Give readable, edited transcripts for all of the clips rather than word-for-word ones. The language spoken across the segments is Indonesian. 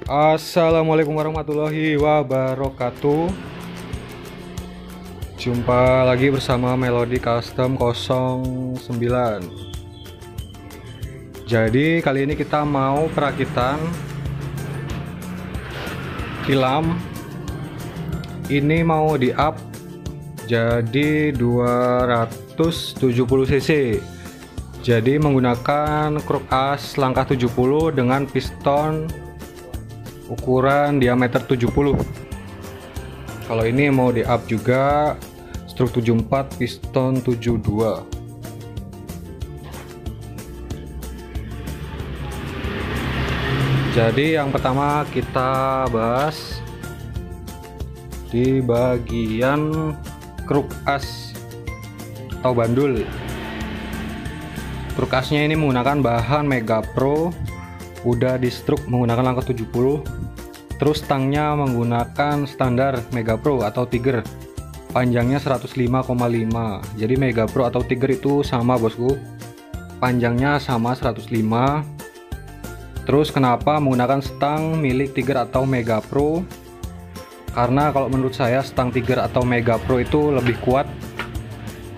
Assalamualaikum warahmatullahi wabarakatuh. Jumpa lagi bersama Melody Custom 09. Jadi kali ini kita mau perakitan tilam. Ini mau di up jadi 270 cc. Jadi menggunakan kruk as langkah 70 dengan piston ukuran diameter 70. Kalau ini mau di up juga struk 74 piston 72. Jadi yang pertama kita bahas di bagian kruk as atau bandul. Kruk asnya ini menggunakan bahan Mega Pro, udah di struk menggunakan langkah 70. Terus stangnya menggunakan standar Mega Pro atau Tiger, panjangnya 105,5. Jadi Mega Pro atau Tiger itu sama bosku, panjangnya sama 105. Terus kenapa menggunakan stang milik Tiger atau Mega Pro? Karena kalau menurut saya stang Tiger atau Mega Pro itu lebih kuat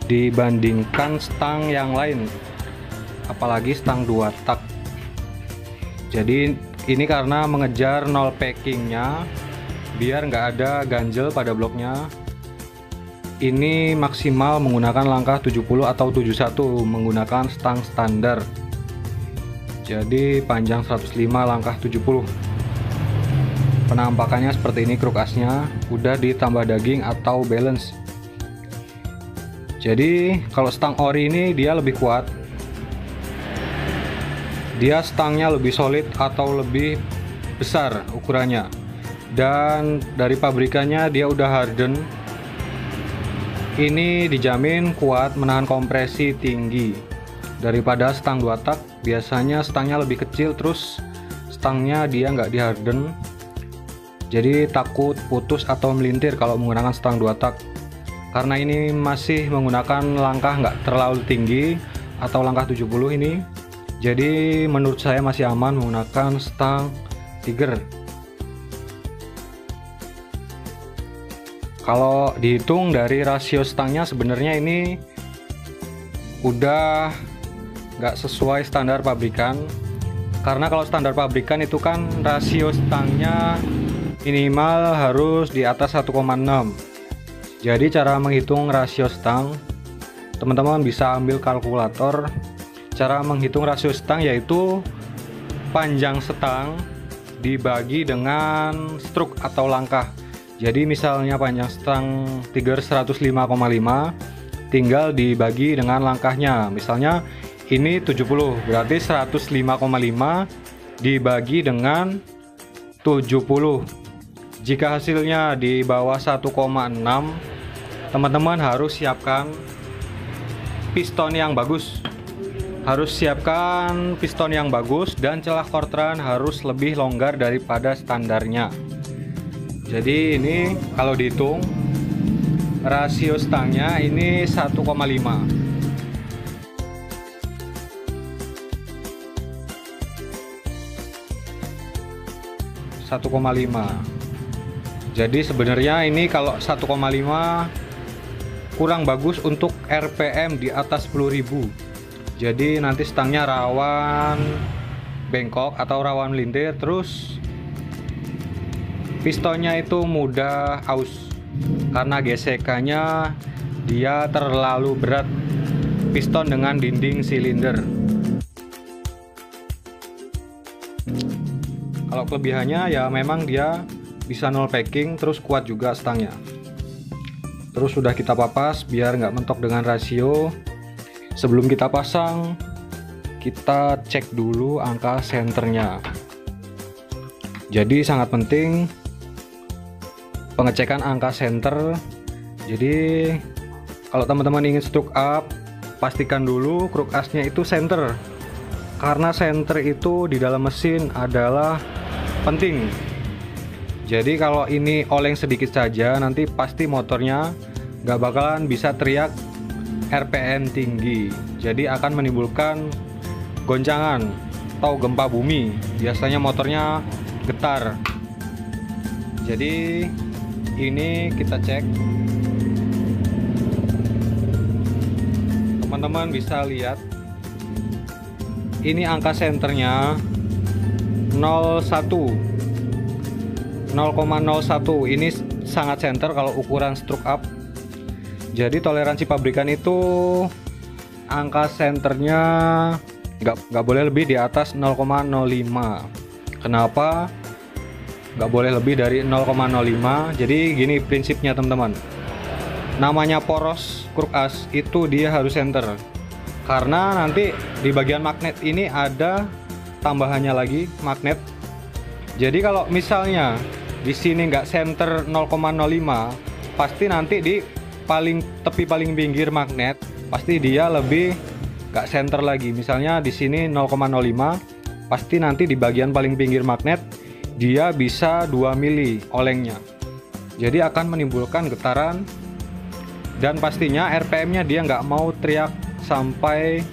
dibandingkan stang yang lain, apalagi stang 2 tak. Jadi ini karena mengejar nol packingnya, biar nggak ada ganjel pada bloknya. Ini maksimal menggunakan langkah 70 atau 71 menggunakan stang standar. Jadi panjang 105, langkah 70. Penampakannya seperti ini, kruk asnya udah ditambah daging atau balance. Jadi kalau stang ori ini dia lebih kuat, dia stangnya lebih solid atau lebih besar ukurannya, dan dari pabrikannya dia udah harden. Ini dijamin kuat menahan kompresi tinggi daripada stang 2 tak. Biasanya stangnya lebih kecil, terus stangnya dia nggak di harden, jadi takut putus atau melintir kalau menggunakan stang 2 tak. Karena ini masih menggunakan langkah nggak terlalu tinggi atau langkah 70 ini, jadi menurut saya masih aman menggunakan stang Tiger. Kalau dihitung dari rasio stangnya sebenarnya ini udah nggak sesuai standar pabrikan. Karena kalau standar pabrikan itu kan rasio stangnya minimal harus di atas 1,6. Jadi cara menghitung rasio stang, teman-teman bisa ambil kalkulator. Cara menghitung rasio stang yaitu panjang stang dibagi dengan struk atau langkah. Jadi misalnya panjang stang Tiger 105,5, tinggal dibagi dengan langkahnya. Misalnya ini 70, berarti 105,5 dibagi dengan 70. Jika hasilnya di bawah 1,6, teman-teman harus siapkan piston yang bagus. Harus siapkan piston yang bagus dan celah kortran harus lebih longgar daripada standarnya. Jadi ini kalau dihitung rasio stangnya ini 1,5. Jadi sebenarnya ini kalau 1,5 kurang bagus untuk RPM di atas 10.000. Jadi nanti stangnya rawan bengkok atau rawan melintir, terus pistonnya itu mudah aus karena gesekannya dia terlalu berat, piston dengan dinding silinder. Kalau kelebihannya ya memang dia bisa nol packing, terus kuat juga stangnya. Terus sudah kita papas biar nggak mentok dengan rasio. Sebelum kita pasang, kita cek dulu angka senternya. Jadi sangat penting pengecekan angka senter. Jadi kalau teman-teman ingin struk up, pastikan dulu kruk asnya itu senter. Karena senter itu di dalam mesin adalah penting. Jadi kalau ini oleng sedikit saja, nanti pasti motornya nggak bakalan bisa teriak RPM tinggi, jadi akan menimbulkan goncangan atau gempa bumi. Biasanya motornya getar. Jadi ini kita cek, teman-teman bisa lihat ini angka senternya 0,01. Ini sangat center kalau ukuran stroke up. Jadi toleransi pabrikan itu angka senternya nggak boleh lebih di atas 0,05. Kenapa nggak boleh lebih dari 0,05? Jadi gini prinsipnya teman-teman, namanya poros kruk as itu dia harus center, karena nanti di bagian magnet ini ada tambahannya lagi magnet. Jadi kalau misalnya di sini nggak center 0,05, pasti nanti di tepi paling pinggir magnet pasti dia lebih nggak center lagi. Misalnya di sini 0,05, pasti nanti di bagian paling pinggir magnet dia bisa 2 mili olengnya. Jadi akan menimbulkan getaran, dan pastinya RPM-nya dia nggak mau teriak sampai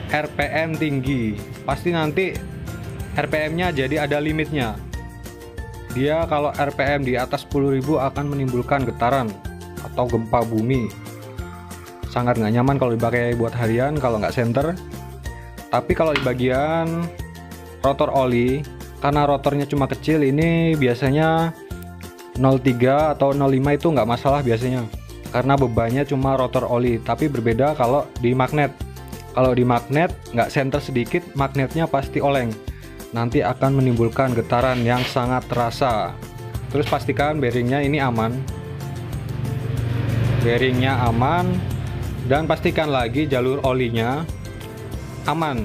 RPM tinggi. Pasti nanti RPM-nya jadi ada limitnya. Dia kalau RPM di atas 10.000 akan menimbulkan getaran atau gempa bumi. Sangat nggak nyaman kalau dipakai buat harian kalau nggak center. Tapi kalau di bagian rotor oli, karena rotornya cuma kecil, ini biasanya 0,3 atau 0,5 itu nggak masalah biasanya, karena bebannya cuma rotor oli. Tapi berbeda kalau di magnet. Kalau di magnet nggak center sedikit, magnetnya pasti oleng, nanti akan menimbulkan getaran yang sangat terasa. Terus pastikan bearingnya ini aman, bearingnya aman, dan pastikan lagi jalur olinya aman,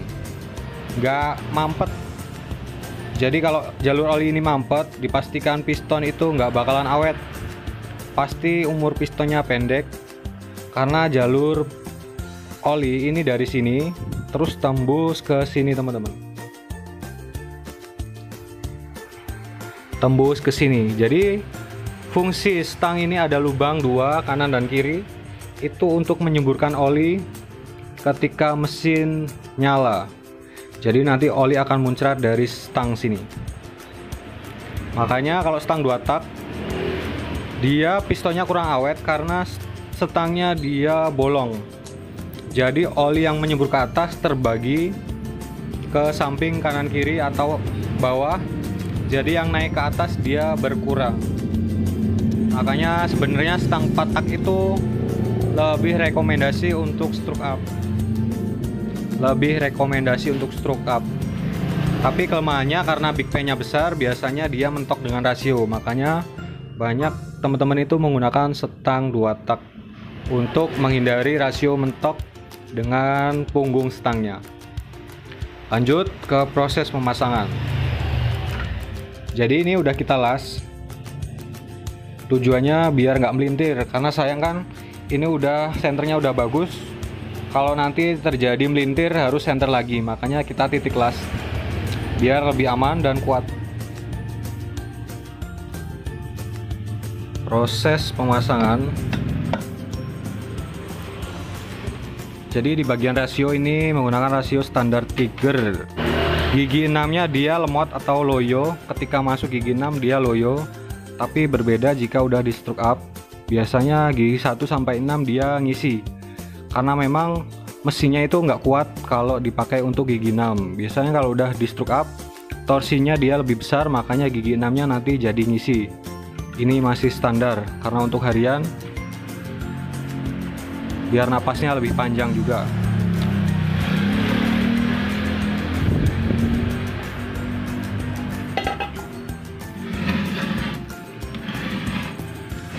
nggak mampet. Jadi kalau jalur oli ini mampet, dipastikan piston itu nggak bakalan awet, pasti umur pistonnya pendek, karena jalur oli ini dari sini terus tembus ke sini teman-teman, tembus ke sini. Jadi fungsi stang ini ada lubang dua kanan dan kiri, itu untuk menyemburkan oli ketika mesin nyala. Jadi nanti oli akan muncrat dari stang sini. Makanya kalau stang 2 tak dia pistonnya kurang awet karena stangnya dia bolong. Jadi oli yang menyembur ke atas terbagi ke samping kanan kiri atau bawah. Jadi yang naik ke atas dia berkurang. Makanya sebenarnya stang 4 tak itu lebih rekomendasi untuk stroke up. Tapi kelemahannya karena big pan-nya besar, biasanya dia mentok dengan rasio. Makanya banyak teman-teman itu menggunakan stang 2 tak untuk menghindari rasio mentok dengan punggung stangnya. Lanjut ke proses pemasangan. Jadi ini udah kita las, tujuannya biar nggak melintir, karena sayang kan ini udah senternya udah bagus, kalau nanti terjadi melintir harus senter lagi. Makanya kita titik las biar lebih aman dan kuat. Proses pemasangan. Jadi di bagian rasio ini menggunakan rasio standar Tiger. Gigi 6 nya dia lemot atau loyo. Ketika masuk gigi 6 dia loyo, tapi berbeda jika udah di stroke up. Biasanya gigi 1 sampai 6 dia ngisi, karena memang mesinnya itu nggak kuat kalau dipakai untuk gigi 6. Biasanya kalau udah di stroke up, torsinya dia lebih besar, makanya gigi 6 nya nanti jadi ngisi. Ini masih standar, karena untuk harian biar napasnya lebih panjang juga.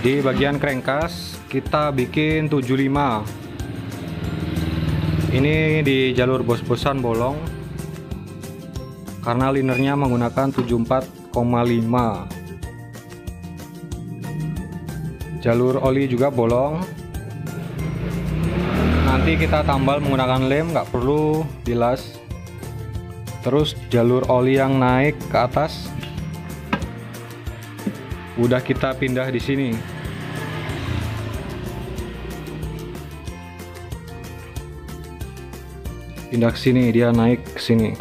Di bagian crankcase kita bikin 75. Ini di jalur bos-bosan bolong karena linernya menggunakan 74,5. Jalur oli juga bolong. Nanti kita tambal menggunakan lem, nggak perlu dilas. Terus jalur oli yang naik ke atas udah kita pindah di sini. Pindah ke sini, dia naik ke sini.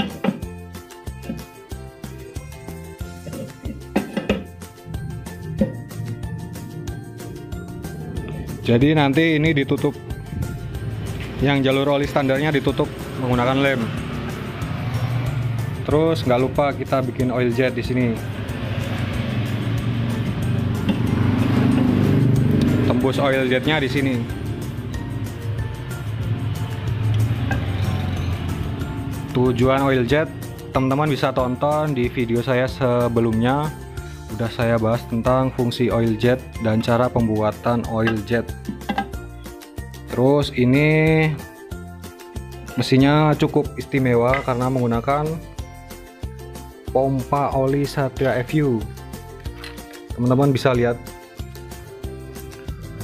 Jadi nanti ini ditutup, yang jalur oli standarnya ditutup menggunakan lem. Terus nggak lupa kita bikin oil jet di sini. Tembus oil jetnya di sini. Tujuan oil jet, teman-teman bisa tonton di video saya sebelumnya. Udah saya bahas tentang fungsi oil jet dan cara pembuatan oil jet. Terus ini mesinnya cukup istimewa karena menggunakan pompa oli Satria FU. Teman-teman bisa lihat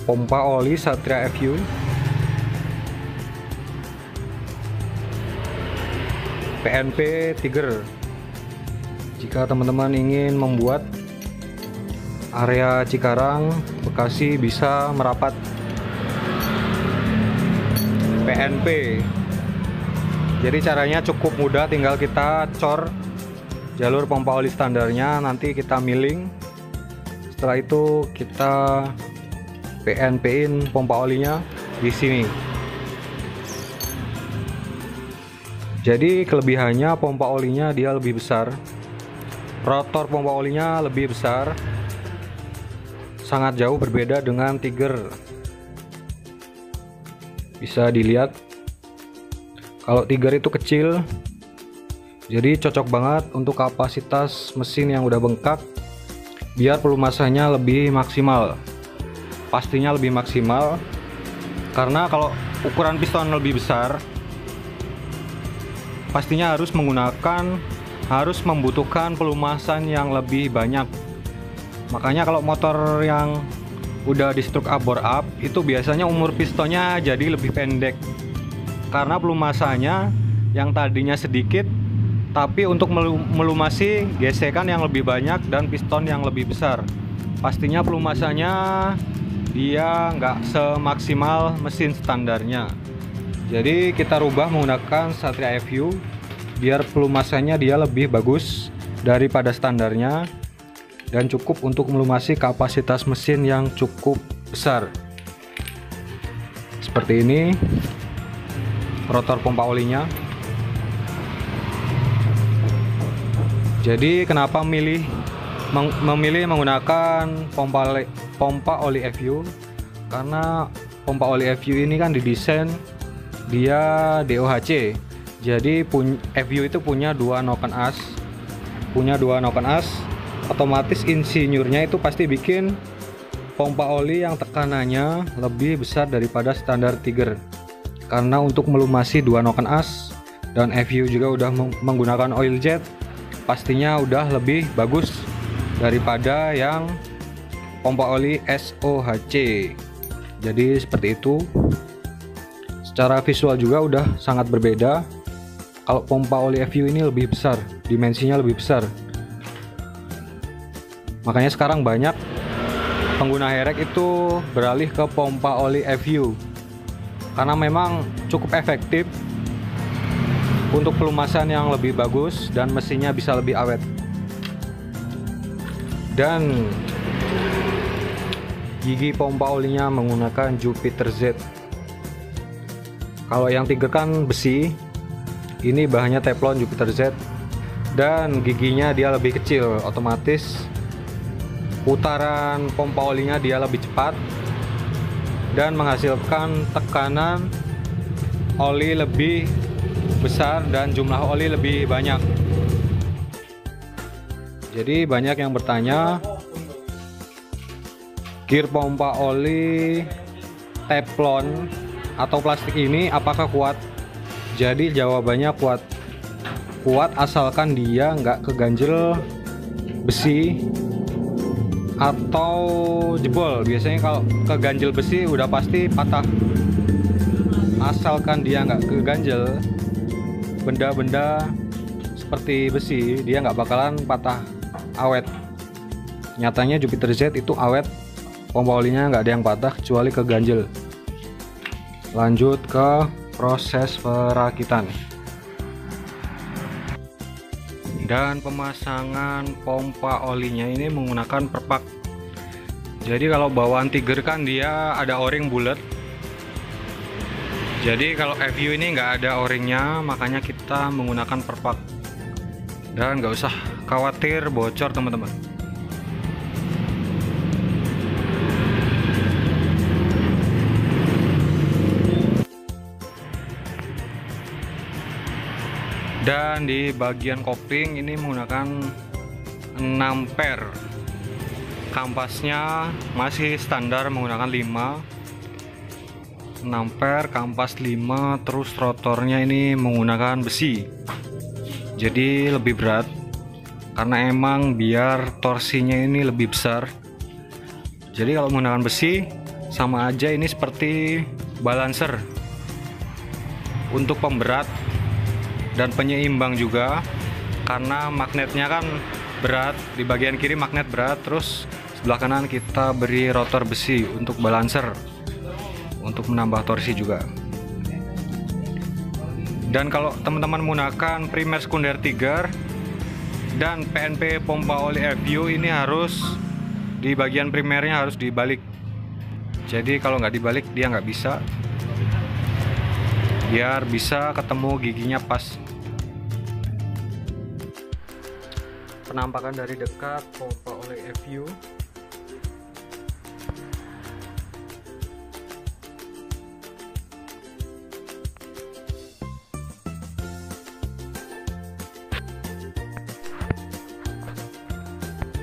pompa oli Satria FU. PNP Tiger. Jika teman-teman ingin membuat area Cikarang, Bekasi, bisa merapat PNP. Jadi caranya cukup mudah, tinggal kita cor jalur pompa oli standarnya, nanti kita milling. Setelah itu kita PNP-in pompa olinya di sini. Jadi kelebihannya pompa olinya dia lebih besar. Rotor pompa olinya lebih besar. Sangat jauh berbeda dengan Tiger. Bisa dilihat kalau Tiger itu kecil, jadi cocok banget untuk kapasitas mesin yang udah bengkak, biar pelumasannya lebih maksimal. Pastinya lebih maksimal, karena kalau ukuran piston lebih besar, pastinya harus membutuhkan pelumasan yang lebih banyak. Makanya kalau motor yang udah di stroke up bore up itu biasanya umur pistonnya jadi lebih pendek, karena pelumasannya yang tadinya sedikit, tapi untuk melumasi gesekan yang lebih banyak dan piston yang lebih besar. Pastinya pelumasannya dia nggak semaksimal mesin standarnya. Jadi kita rubah menggunakan Satria FU biar pelumasannya dia lebih bagus daripada standarnya dan cukup untuk melumasi kapasitas mesin yang cukup besar. Seperti ini rotor pompa olinya. Jadi kenapa memilih menggunakan pompa oli FU? Karena pompa oli FU ini kan didesain dia DOHC. Jadi FU itu punya dua noken as. Otomatis insinyurnya itu pasti bikin pompa oli yang tekanannya lebih besar daripada standar Tiger. Karena untuk melumasi dua noken as dan FU juga udah menggunakan oil jet, pastinya udah lebih bagus daripada yang pompa oli SOHC. Jadi seperti itu. Secara visual juga udah sangat berbeda. Kalau pompa oli FU ini lebih besar, dimensinya lebih besar. Makanya sekarang banyak pengguna herek itu beralih ke pompa oli FU karena memang cukup efektif untuk pelumasan yang lebih bagus dan mesinnya bisa lebih awet. Dan gigi pompa olinya menggunakan Jupiter Z. Kalau yang Tiger kan besi, ini bahannya teflon Jupiter Z, dan giginya dia lebih kecil, otomatis putaran pompa olinya dia lebih cepat dan menghasilkan tekanan oli lebih besar dan jumlah oli lebih banyak. Jadi banyak yang bertanya, gear pompa oli teflon atau plastik ini apakah kuat? Jadi jawabannya kuat. Kuat asalkan dia nggak keganjel besi atau jebol. Biasanya kalau keganjel besi udah pasti patah. Asalkan dia nggak keganjel benda-benda seperti besi, dia nggak bakalan patah, awet. Nyatanya Jupiter Z itu awet, pompa olinya nggak ada yang patah kecuali keganjel. Lanjut ke proses perakitan dan pemasangan pompa olinya. Ini menggunakan perpak. Jadi kalau bawaan Tiger kan dia ada o-ring bulat. Jadi kalau FU ini nggak ada o-ringnya, makanya kita menggunakan perpak. Dan nggak usah khawatir bocor teman-teman. Dan di bagian kopling ini menggunakan 6 per. Kampasnya masih standar menggunakan 5 per, kampas 5, terus rotornya ini menggunakan besi. Jadi lebih berat karena emang biar torsinya ini lebih besar. Jadi kalau menggunakan besi sama aja ini seperti balancer untuk pemberat dan penyeimbang juga, karena magnetnya kan berat, di bagian kiri magnet berat, terus sebelah kanan kita beri rotor besi untuk balancer untuk menambah torsi juga. Dan kalau teman-teman menggunakan primer sekunder Tiger dan PNP pompa oli FU, ini harus di bagian primernya harus dibalik. Jadi kalau nggak dibalik dia nggak bisa, biar bisa ketemu giginya pas. Penampakan dari dekat pompa oli FU.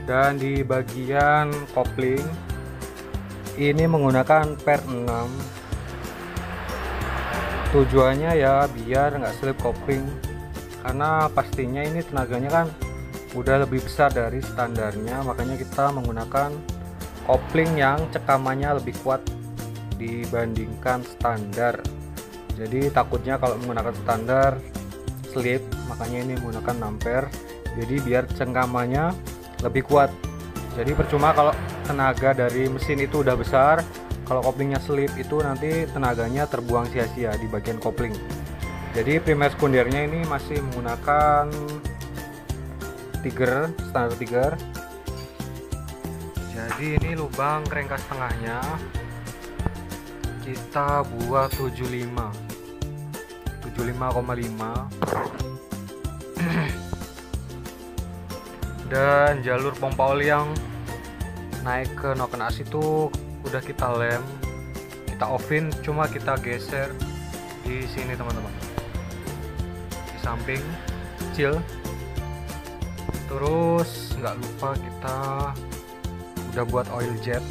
Dan di bagian kopling ini menggunakan per 6. Tujuannya ya biar nggak slip kopling, karena pastinya ini tenaganya kan udah lebih besar dari standarnya, makanya kita menggunakan kopling yang cekamannya lebih kuat dibandingkan standar. Jadi takutnya kalau menggunakan standar slip, makanya ini menggunakan 6 per. Jadi biar cengkamannya lebih kuat. Jadi percuma kalau tenaga dari mesin itu udah besar, kalau koplingnya slip itu nanti tenaganya terbuang sia-sia di bagian kopling. Jadi primer sekundernya ini masih menggunakan Tiger, standar Tiger. Jadi ini lubang rengkas tengahnya kita buat 75,5. Dan jalur pompa oli yang naik ke noken as itu udah kita lem, kita offin, cuma kita geser di sini teman-teman, di samping kecil. Terus nggak lupa kita udah buat oil jet.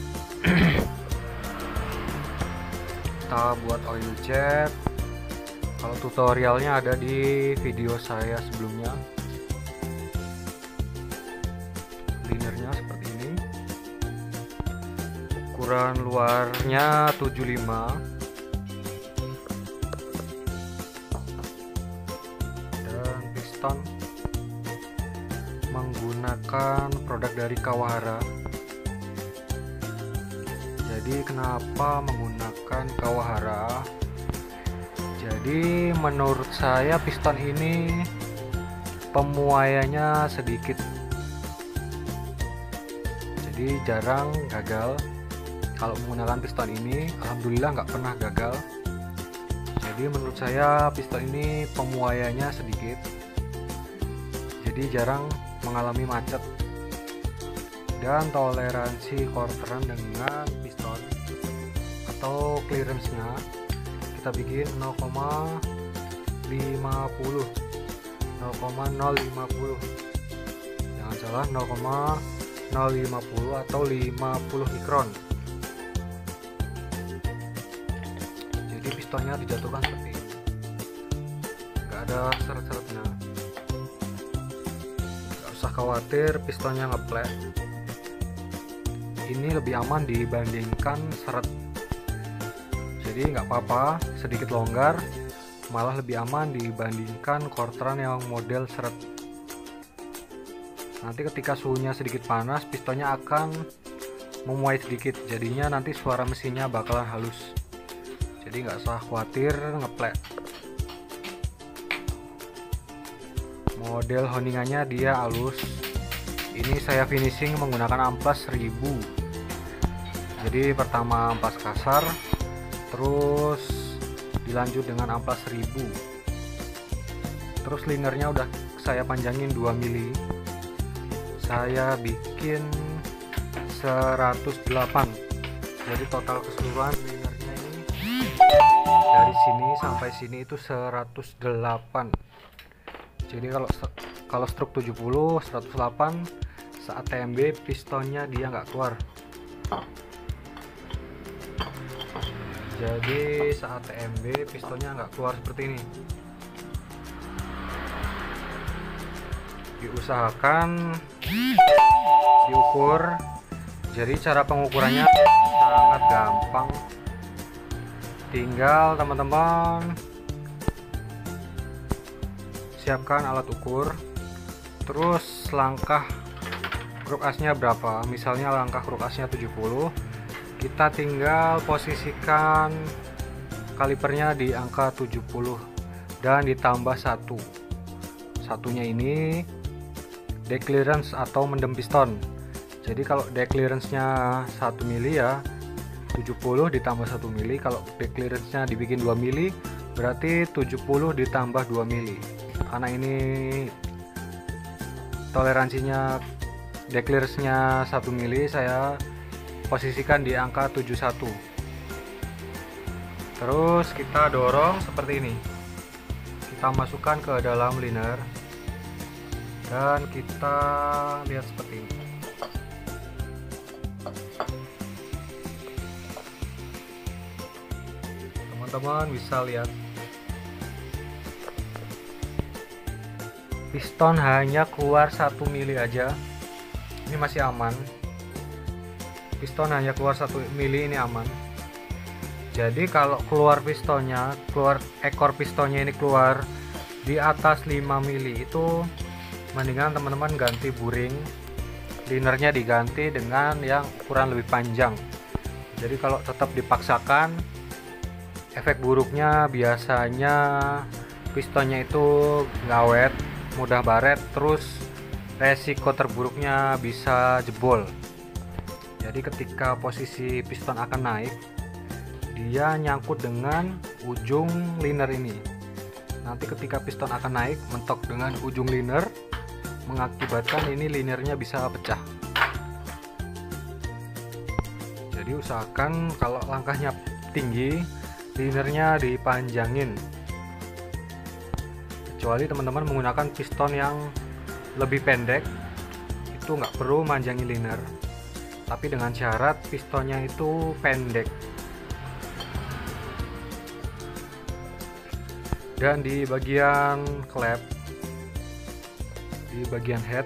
Kita buat oil jet, kalau tutorialnya ada di video saya sebelumnya. Linernya seperti ini, ukuran luarnya 75, dan piston menggunakan produk dari Kawahara. Jadi kenapa menggunakan Kawahara? Jadi menurut saya piston ini pemuaiannya sedikit, jadi jarang gagal. Kalau menggunakan piston ini alhamdulillah nggak pernah gagal. Jadi menurut saya piston ini pemuaiannya sedikit, jadi jarang mengalami macet. Dan toleransi quarteran dengan piston atau clearance-nya kita bikin 0,050, jangan salah, 0,050 atau 50 mikron. Jadi pistonnya dijatuhkan seperti ini, nggak ada seret-seretnya. Nggak usah khawatir pistonnya ngeplek, ini lebih aman dibandingkan seret. Jadi nggak apa-apa sedikit longgar, malah lebih aman dibandingkan quarteran yang model seret. Nanti ketika suhunya sedikit panas, pistonnya akan memuai sedikit, jadinya nanti suara mesinnya bakalan halus. Jadi nggak usah khawatir ngeplek. Model honingannya dia halus. Ini saya finishing menggunakan amplas 1000. Jadi pertama amplas kasar, terus dilanjut dengan amplas 1000. Terus linernya udah saya panjangin 2 mili. Saya bikin 108. Jadi total keseluruhan linernya ini dari sini sampai sini itu 108. Jadi kalau stroke 70 108, saat TMB pistonnya dia nggak keluar. Jadi saat TMB pistonnya nggak keluar seperti ini. Diusahakan diukur. Jadi cara pengukurannya sangat gampang. Tinggal teman-teman siapkan alat ukur, terus langkah kruk asnya berapa. Misalnya langkah kruk asnya 70, kita tinggal posisikan kalipernya di angka 70 dan ditambah satunya ini deck clearance atau mendem piston. Jadi kalau deck clearance-nya 1 mili ya 70 ditambah 1 mili. Kalau deck clearance-nya dibikin 2 mili berarti 70 ditambah 2 mili. Karena ini toleransinya deck clearance-nya 1 mili, saya posisikan di angka 71. Terus kita dorong seperti ini. Kita masukkan ke dalam liner dan kita lihat seperti ini. Teman-teman bisa lihat piston hanya keluar 1 mili aja, ini masih aman. Piston hanya keluar 1 mili, ini aman. Jadi kalau keluar pistonnya, ekor pistonnya ini keluar di atas 5 mili, itu mendingan teman-teman ganti buring, linernya diganti dengan yang ukuran lebih panjang. Jadi kalau tetap dipaksakan, efek buruknya biasanya pistonnya itu ngawet, mudah baret, terus resiko terburuknya bisa jebol. Jadi ketika posisi piston akan naik, dia nyangkut dengan ujung liner ini. Nanti ketika piston akan naik, mentok dengan ujung liner, mengakibatkan ini linernya bisa pecah. Jadi usahakan kalau langkahnya tinggi, linernya dipanjangin. Kecuali teman-teman menggunakan piston yang lebih pendek, itu nggak perlu manjangin liner, tapi dengan syarat pistonnya itu pendek. Dan di bagian klep, di bagian head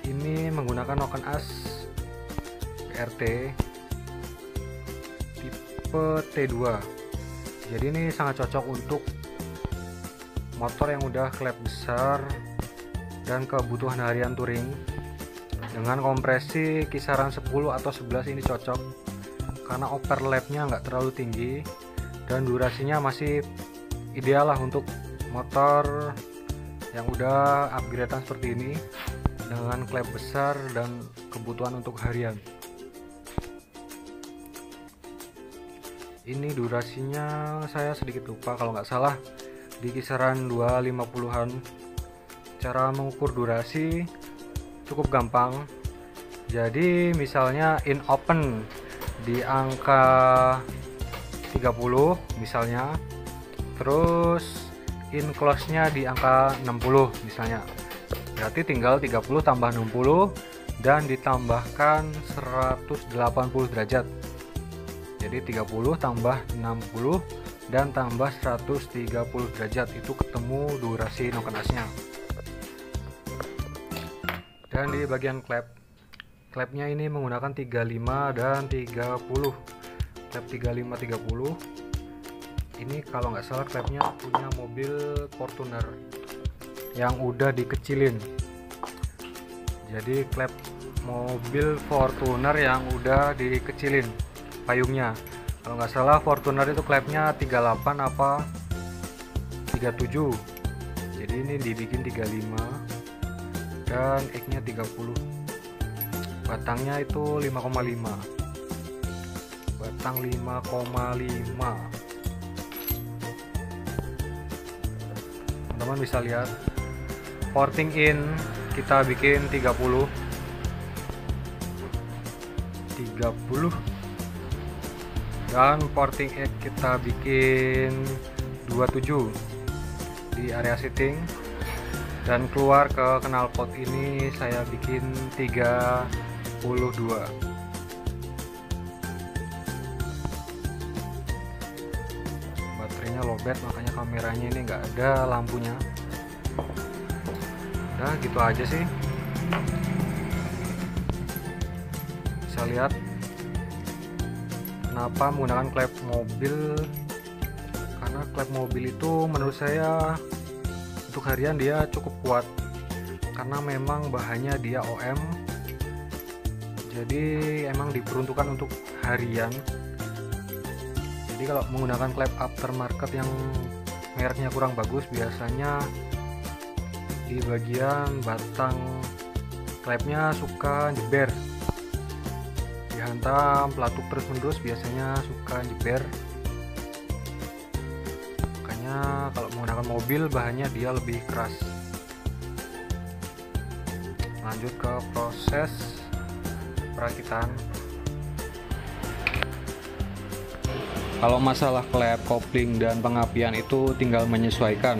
ini menggunakan noken as PRT tipe T2. Jadi ini sangat cocok untuk motor yang udah klep besar dan kebutuhan harian touring. Dengan kompresi kisaran 10 atau 11 ini cocok karena overlapnya nggak terlalu tinggi dan durasinya masih ideal lah untuk motor yang udah upgradean seperti ini dengan klep besar dan kebutuhan untuk harian. Ini durasinya saya sedikit lupa, kalau nggak salah di kisaran 250-an. Cara mengukur durasi cukup gampang. Jadi misalnya in open di angka 30 misalnya, terus in close nya di angka 60 misalnya, berarti tinggal 30 tambah 60 dan ditambahkan 180 derajat. Jadi 30 tambah 60 dan tambah 130 derajat, itu ketemu durasi noken asnya. Dan di bagian klepnya ini menggunakan 35 dan 30. Klep 35 30 ini kalau nggak salah klepnya punya mobil Fortuner yang udah dikecilin. Jadi klep mobil Fortuner yang udah dikecilin payungnya. Kalau nggak salah Fortuner itu klepnya 38 apa 37. Jadi ini dibikin 35 dan X nya 30. Batangnya itu 5,5. stang 5,5. Teman-teman bisa lihat porting in kita bikin 30 dan porting out kita bikin 27 di area setting, dan keluar ke knalpot ini saya bikin 32. Baterainya lowbat, makanya kameranya ini nggak ada lampunya. Nah gitu aja sih. Bisa lihat kenapa menggunakan klep mobil, karena klep mobil itu menurut saya untuk harian dia cukup kuat, karena memang bahannya dia OM, jadi emang diperuntukkan untuk harian. Jadi kalau menggunakan klep aftermarket yang mereknya kurang bagus, biasanya di bagian batang klepnya suka jeber, dihantam pelatuk terus menerus biasanya suka jeber. Makanya kalau menggunakan mobil bahannya dia lebih keras. Lanjut ke proses perakitan. Kalau masalah klep, kopling, dan pengapian itu tinggal menyesuaikan.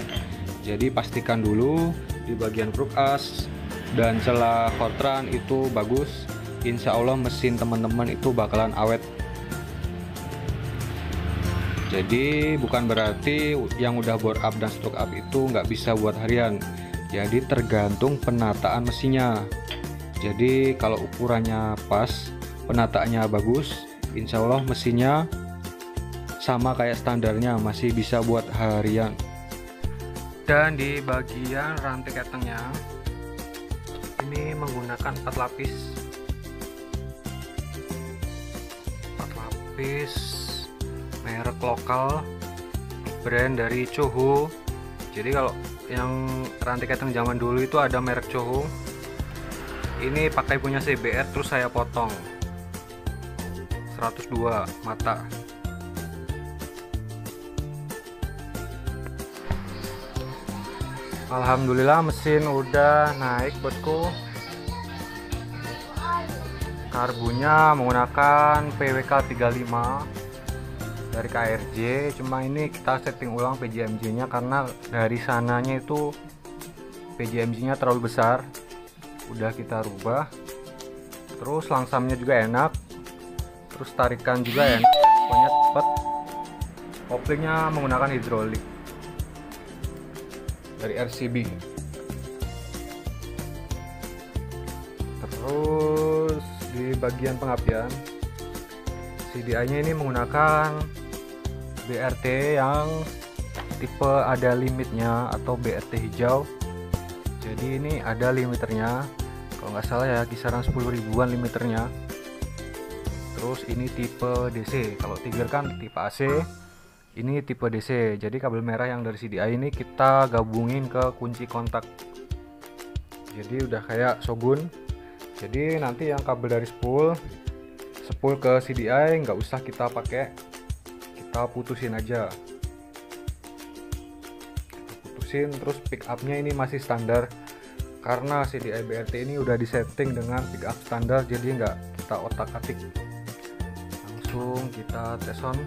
Jadi pastikan dulu di bagian kruk as dan celah Fortran itu bagus. Insya Allah mesin teman-teman itu bakalan awet. Jadi bukan berarti yang udah bore up dan stroke up itu nggak bisa buat harian. Jadi tergantung penataan mesinnya. Jadi kalau ukurannya pas, penataannya bagus, insya Allah mesinnya sama kayak standarnya, masih bisa buat harian. Dan di bagian rantai ketengnya ini menggunakan 4 lapis merek lokal, brand dari Coho. Jadi kalau yang rantai keteng zaman dulu itu ada merek Coho, ini pakai punya CBR, terus saya potong 102 mata. Alhamdulillah mesin udah naik bosku. Karbunya menggunakan PWK 35 dari KRJ, cuma ini kita setting ulang PJMJ nya karena dari sananya itu PJMJ nya terlalu besar, udah kita rubah. Terus langsamnya juga enak, terus tarikan juga enak, pokoknya cepet. Koplingnya menggunakan hidrolik dari RCB. Terus di bagian pengapian, CDI nya ini menggunakan BRT yang tipe ada limitnya atau BRT hijau. Jadi ini ada limiternya, kalau nggak salah ya kisaran 10 ribuan limiternya. Terus ini tipe DC, kalau Tiger kan tipe AC, ini tipe DC. Jadi kabel merah yang dari CDI ini kita gabungin ke kunci kontak, jadi udah kayak Shogun. Jadi nanti yang kabel dari spool ke CDI nggak usah kita pakai, kita putusin aja, terus pick upnya ini masih standar karena CDI BRT ini udah disetting dengan pick up standar, jadi nggak kita otak-atik. Langsung kita tes on.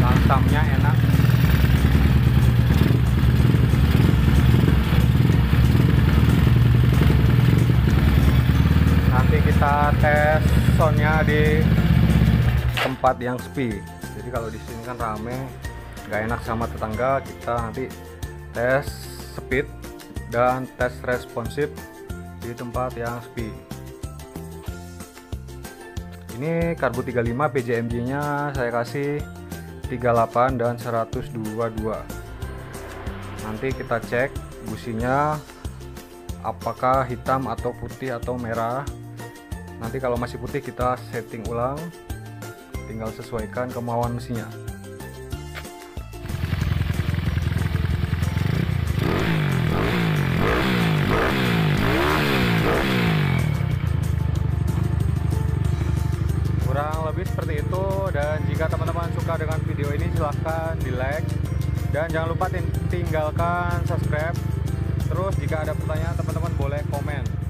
Langsamnya enak. Nanti kita tes soundnya di tempat yang sepi. Jadi kalau di sini kan rame, nggak enak sama tetangga. Kita nanti tes speed dan tes responsif di tempat yang sepi. Ini karbu 35, PJMJ nya saya kasih 38 dan 122. Nanti kita cek businya apakah hitam atau putih atau merah. Nanti kalau masih putih kita setting ulang, tinggal sesuaikan kemauan mesinnya. Kurang lebih seperti itu, dan jika teman-teman suka dengan video ini silahkan di like, dan jangan lupa tinggalkan subscribe. Terus jika ada pertanyaan teman-teman boleh komen.